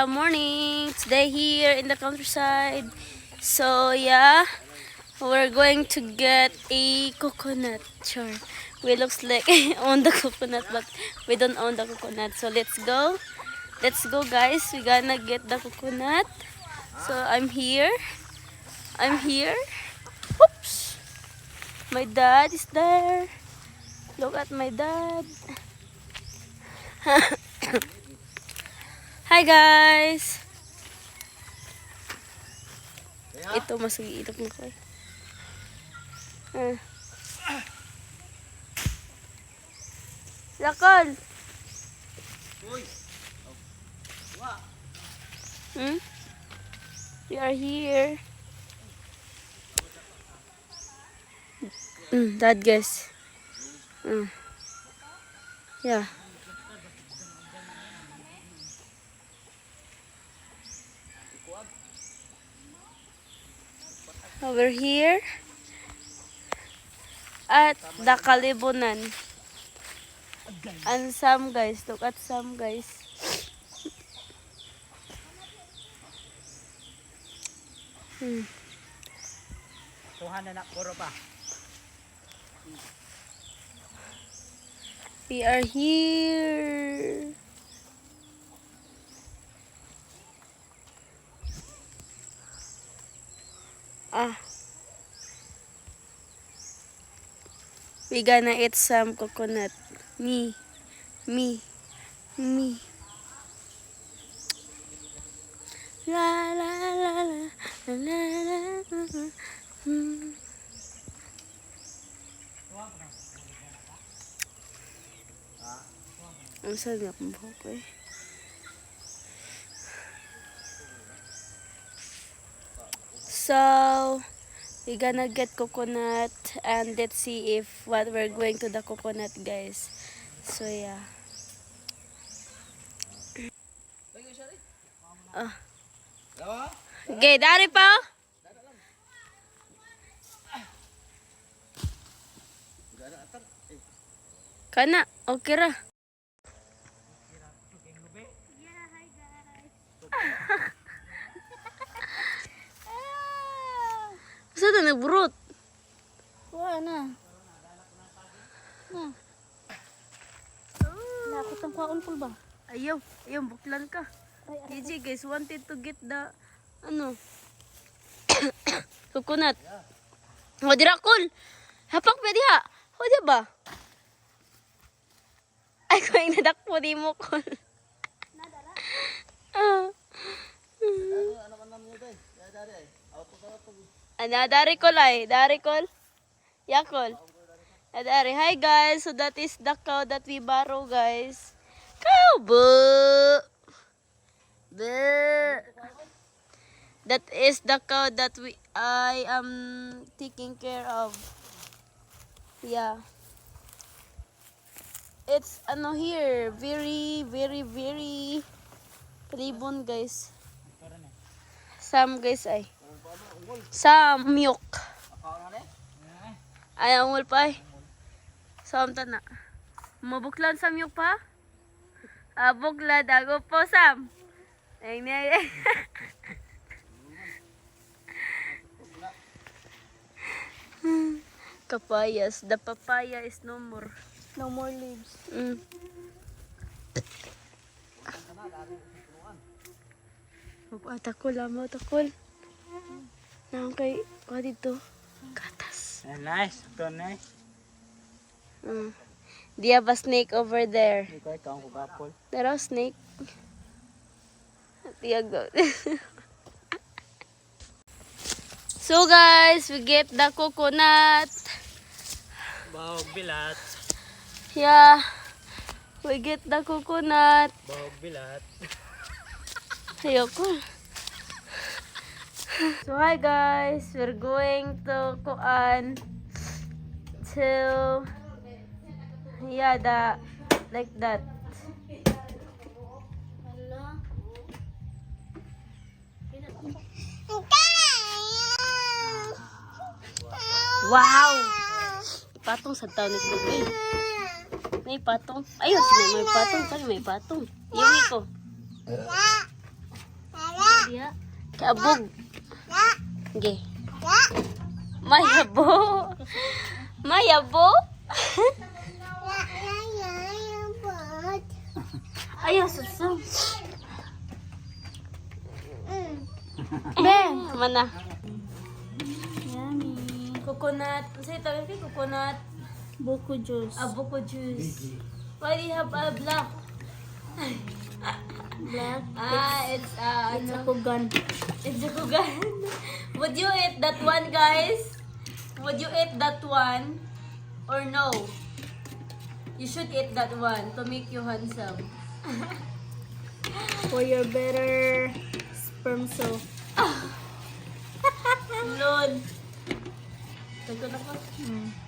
morning. Today here in the countryside. So yeah, we're going to get a coconut. Sure, we looks like own the coconut, but we don't own the coconut. So let's go. Let's go, guys. We gonna get the coconut. So I'm here. I'm here. Oops. My dad is there. Look at my dad. Hi guys! Ito, masag-iitap na ko eh. Lakol! We are here. Dad guys. Yeah. Over here at the Kalibunan. And some guys, look at some guys. Tuhan na puro pa. We are here. We gonna eat some coconut. Me. La la la la la la la. Ang sarap ng buhok eh. So, we're gonna get coconut and let's see if what we're going to the coconut, guys. So yeah. Okay, dari pa. Kana, okay ra. Masa na nagburot? Wala na. Nakot ang kwaon pul ba? Ayaw, buklan ka. DJ guys wanted to get the coconut. O dirakol. Hapak pa diha. O diba? Ay ko yung nadakpo di mo kol. Dari kol ay. Dari kol. Yakol. Dari. Hi guys. So that is the cow that we borrow guys. Cow boo. That is the cow that I am taking care of. Yeah. It's here very ribbon guys. Some guys ay. Some milk. Ay angol pa ay. Some na. Mabuklan sa milk pa? Buklan ako po Sam. Ay niya. Papayas. The papaya is no more. No more leaves. Takol mo, takol. Nang kay dito. Gatas. Nice. Ito nice. Do you have a snake over there? Ikaw ang kugapol. There are snake. Tiago. So guys, we get the coconut. Bahog bilat. Yeah. We get the coconut. Bahog bilat. Ayoko. So hi guys, we're going to kuan to like that. Wow! Patong sa taon nito eh. May patong. Ayun, sila may patong. Kaya may patong. Yung iko. Kaabog. Okay. Mayabo. Mayabo. Ayaw, susum. Be! Mana? Yummy. Coconut. Kasi tawag kay coconut. Buko juice. Avocado juice. Why do you have a black? Black. It's It's a kugan. It's a kugan. Would you eat that one, guys? Would you eat that one? Or no? You should eat that one to make you handsome. For your better sperm cell. Lord. Tagko na ko. Mm.